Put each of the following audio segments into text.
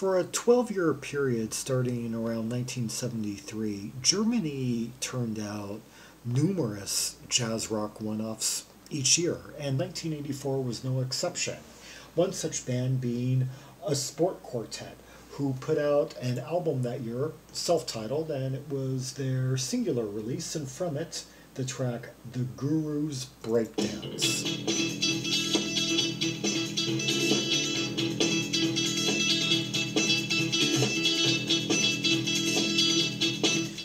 for a 12-year period starting around 1973, Germany turned out numerous jazz rock one-offs each year, and 1984 was no exception. One such band being a Sportquartett, who put out an album that year, self-titled, and it was their singular release, and from it, the track The Guru's Breakdance.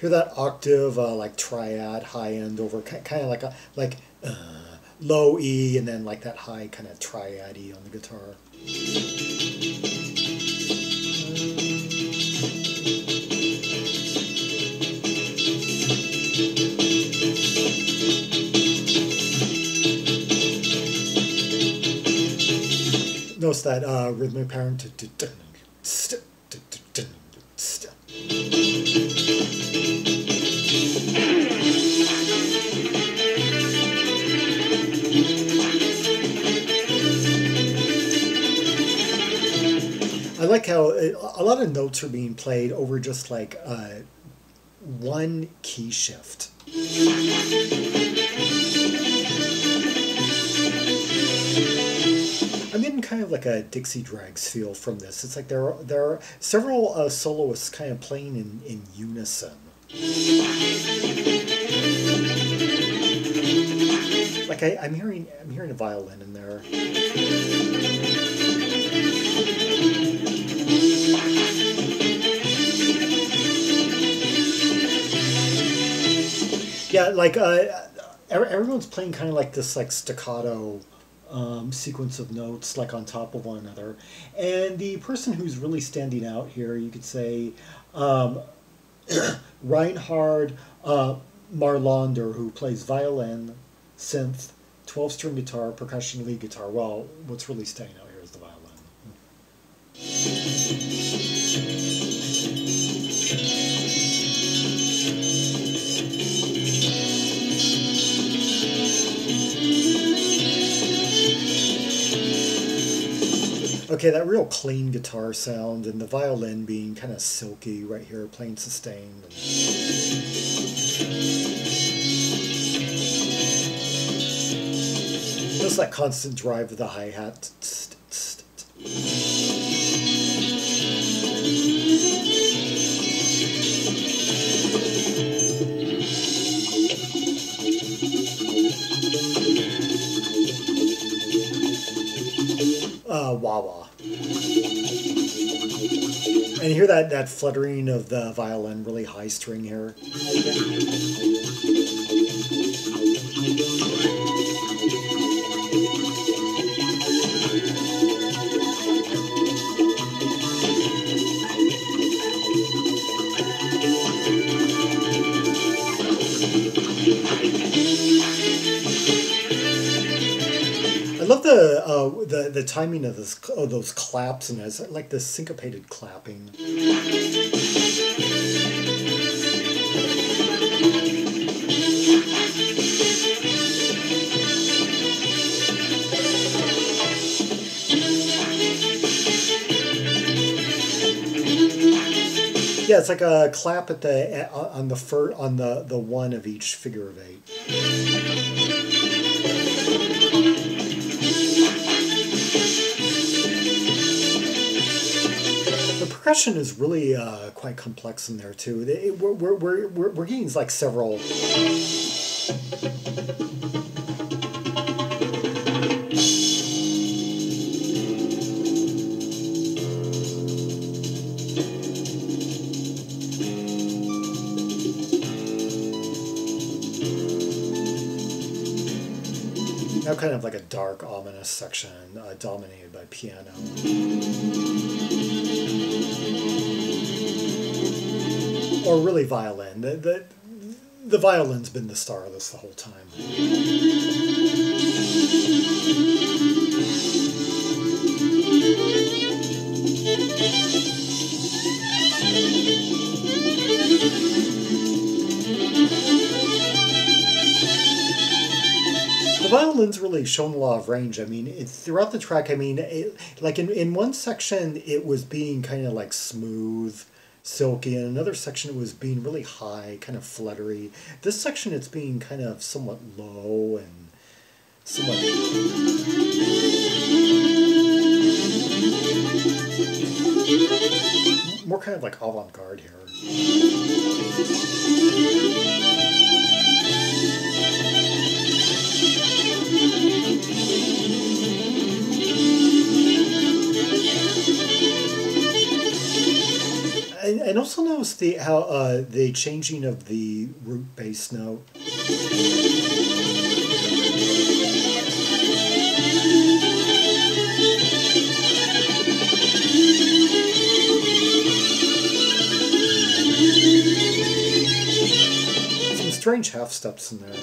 Hear that octave, like triad, high end over, kind of like a low E, and then like that high kind of triad E on the guitar. Notice that rhythmic pattern. I like how a lot of notes are being played over just like one key shift. I'm getting kind of like a Dixie Dregs feel from this. It's like there are several soloists kind of playing in unison. Like I'm hearing a violin in there. Yeah, like everyone's playing kind of like this like staccato sequence of notes like on top of one another, and the person who's really standing out here, you could say Reinhard Marlander, who plays violin, synth, 12-string guitar, percussion, lead guitar. Well, what's really standing out here is the violin. Okay, that real clean guitar sound, and the violin being kind of silky right here, playing sustained. Just that constant drive of the hi-hat. Wah-wah. And you hear that fluttering of the violin, really high string here. I love the timing of those claps, and it's like this syncopated clapping. Yeah, it's like a clap at on the one of each figure of eight. The percussion is really quite complex in there too. We're getting like several. Now kind of like a dark, ominous section dominated by piano. Or really violin. The violin's been the star of this the whole time. The violin Lynn's really shown a lot of range. I mean, throughout the track, I mean, like in one section, it was being kind of like smooth, silky. In another section, it was being really high, kind of fluttery. This section, it's being kind of somewhat low and somewhat... more kind of like avant-garde here. And also notice the changing of the root bass note. Some strange half steps in there.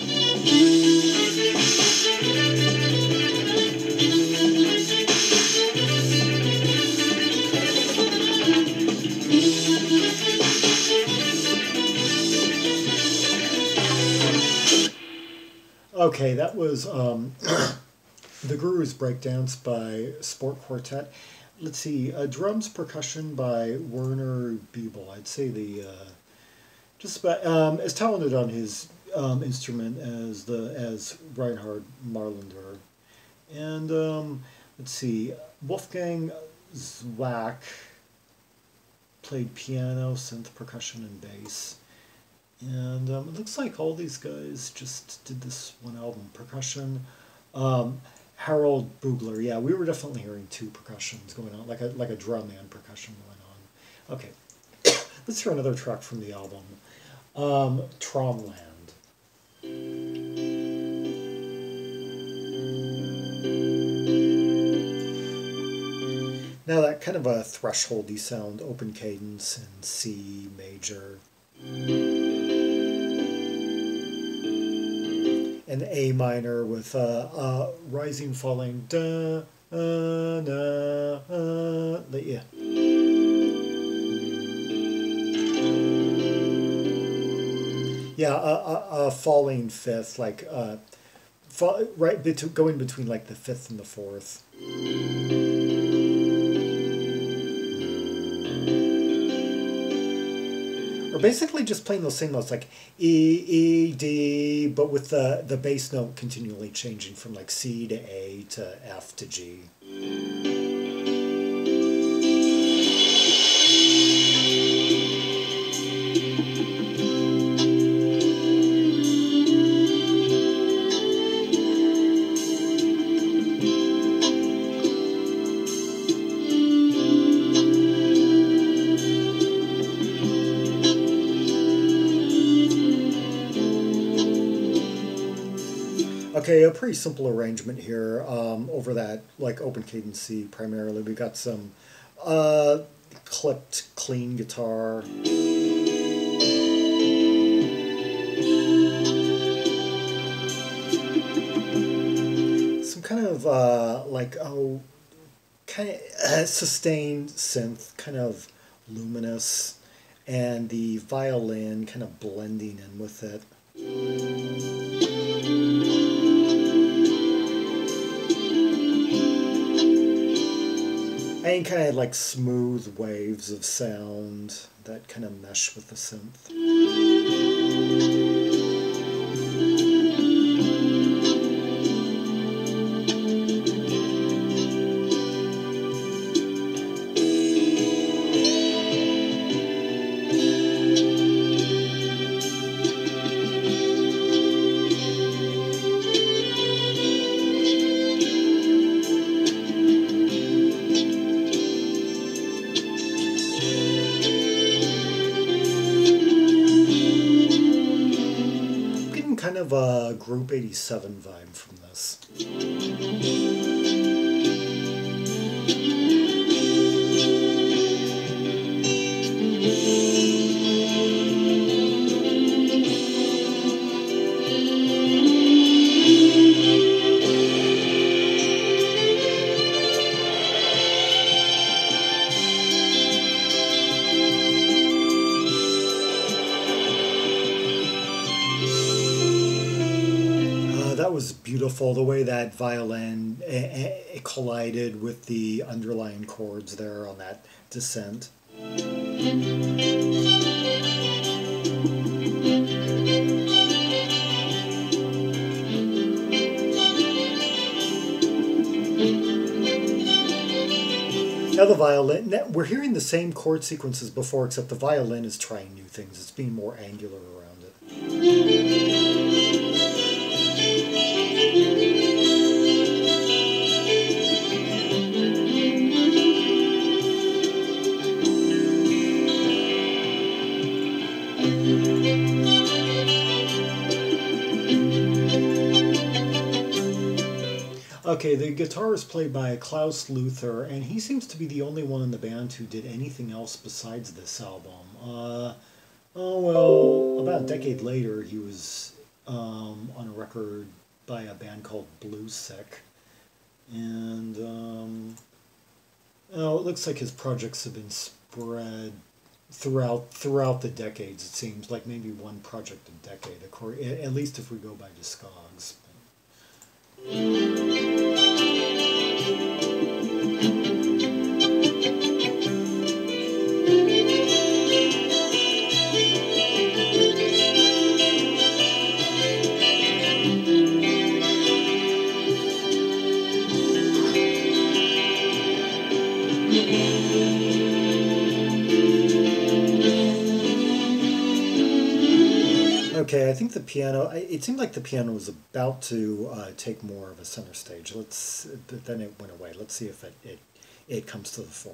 Okay, that was The Guru's Breakdance by Sportquartett. Let's see, drums percussion by Werner Biebel. I'd say the just about as talented on his instrument as Reinhard Marlander. And let's see, Wolfgang Zwack played piano, synth, percussion, and bass. And it looks like all these guys just did this one album. Percussion, Harold Bugler. Yeah, we were definitely hearing two percussions going on, like a drum and percussion going on. Okay, let's hear another track from the album, Traumland. Now that kind of a thresholdy sound, open cadence in C major. An A minor with rising, falling, da, da, yeah. Yeah, a falling fifth, like going between like the fifth and the fourth. Or basically just playing those same notes, like E, D, but with the bass note continually changing from like C to A to F to G. Okay, a pretty simple arrangement here over that like open cadence C primarily. We got some clipped clean guitar. Some kind of kind of sustained synth, kind of luminous, and the violin kind of blending in with it. And kind of like smooth waves of sound that kind of mesh with the synth. Kind of a Group 87 vibe from this. That was beautiful. The way that violin it collided with the underlying chords there on that descent. Now the violin, we're hearing the same chord sequences before, except the violin is trying new things. It's being more angular around it. Okay, the guitar is played by Klaus Luther, and he seems to be the only one in the band who did anything else besides this album. Oh well, about a decade later, he was on a record by a band called Blue Sick, and oh, it looks like his projects have been spread throughout the decades. It seems like maybe one project a decade, at least if we go by Discogs. Okay, I think the piano. It seemed like the piano was about to take more of a center stage. But then it went away. Let's see if it comes to the fore.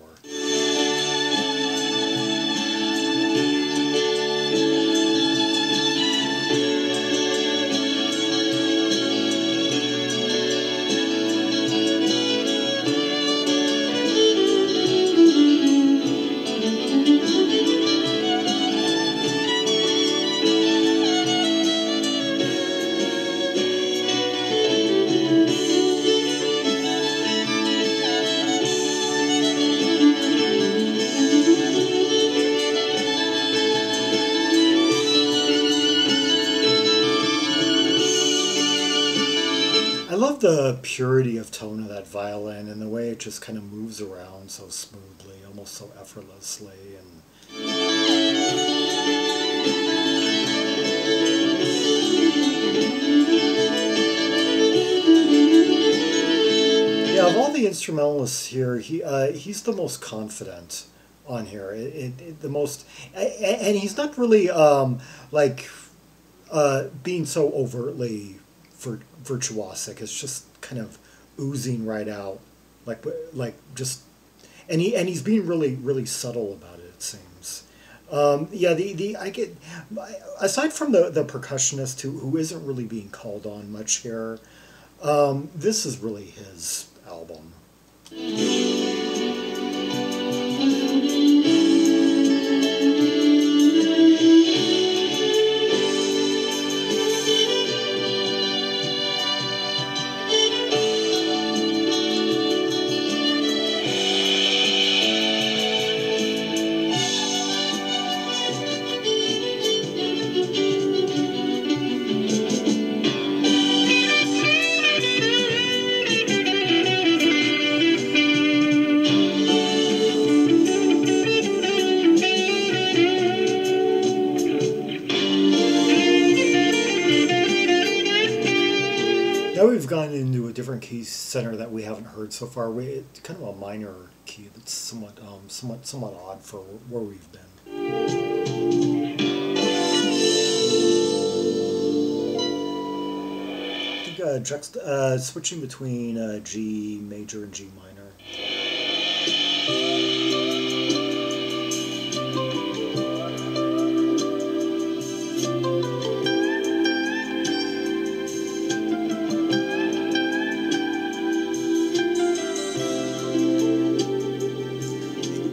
I love the purity of tone of that violin and the way it just kind of moves around so smoothly, almost so effortlessly. And yeah, of all the instrumentalists here, he's the most confident on here. The most, and he's not really like being so overtly virtuosic. It's just kind of oozing right out, like just, and he's being really subtle about it. It seems. Yeah, I get, aside from the percussionist who isn't really being called on much here. This is really his album. Now we've gone into a different key center that we haven't heard so far. It's kind of a minor key that's somewhat odd for where we've been. I think switching between G major and G minor.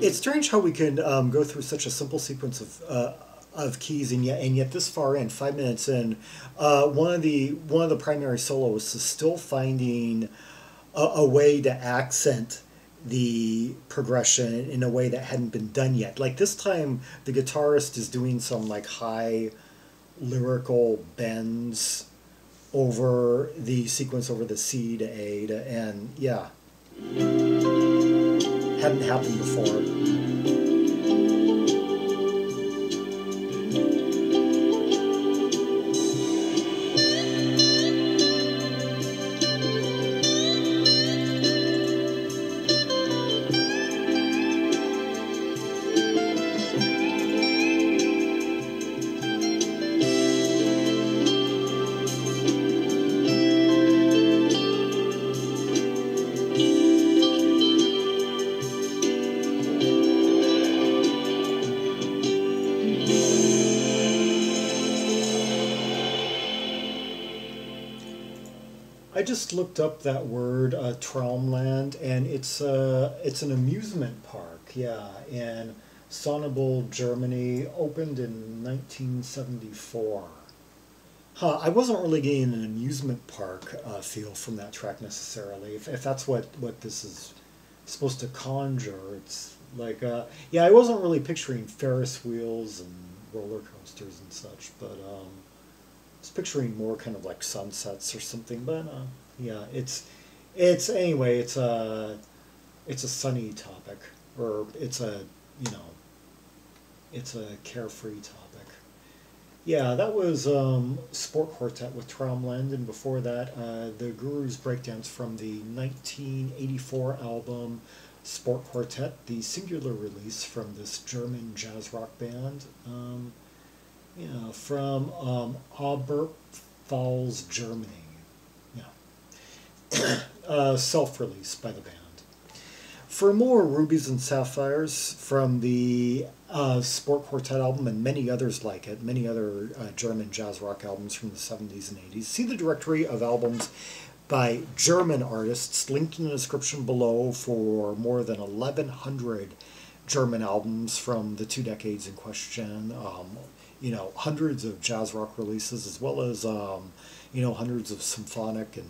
It's strange how we can go through such a simple sequence of keys, and yet this far in, 5 minutes in, one of the primary soloists is still finding a way to accent the progression in a way that hadn't been done yet. Like this time, the guitarist is doing some like high lyrical bends over the sequence, over the C to A to N. Yeah, hadn't happened before. I just looked up that word, Traumland, and it's an amusement park, yeah, in Sonnabel, Germany, opened in 1974. Huh, I wasn't really getting an amusement park feel from that track necessarily. If that's what this is supposed to conjure, it's like, yeah, I wasn't really picturing Ferris wheels and roller coasters and such, but I was picturing more kind of like sunsets or something. But yeah, it's anyway, it's a sunny topic, or it's a you know it's a carefree topic. Yeah, that was Sport Quartet with Traumland, and before that, the Guru's Breakdance from the 1984 album Sport Quartet, the singular release from this German jazz rock band, from Oberpfalz, Germany. Yeah, self-release by the band. For more Rubies and Sapphires from the Sport Quartet album and many others like it, many other German jazz rock albums from the 70s and 80s, see the directory of albums by German artists linked in the description below for more than 1,100 German albums from the 2 decades in question. Hundreds of jazz rock releases, as well as hundreds of symphonic and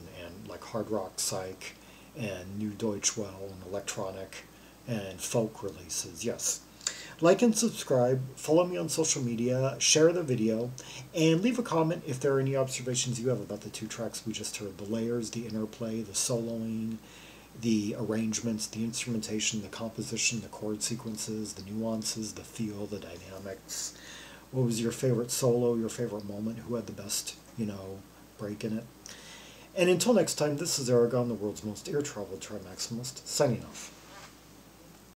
like hard rock psych and new Deutsch well and electronic and folk releases. Yes. Like and subscribe, follow me on social media, share the video, and leave a comment if there are any observations you have about the 2 tracks we just heard. The layers, the interplay, the soloing, the arrangements, the instrumentation, the composition, the chord sequences, the nuances, the feel, the dynamics. What was your favorite solo, your favorite moment? Who had the best, break in it? And until next time, this is Zaragon, the world's most air-traveled trimaximalist, signing off.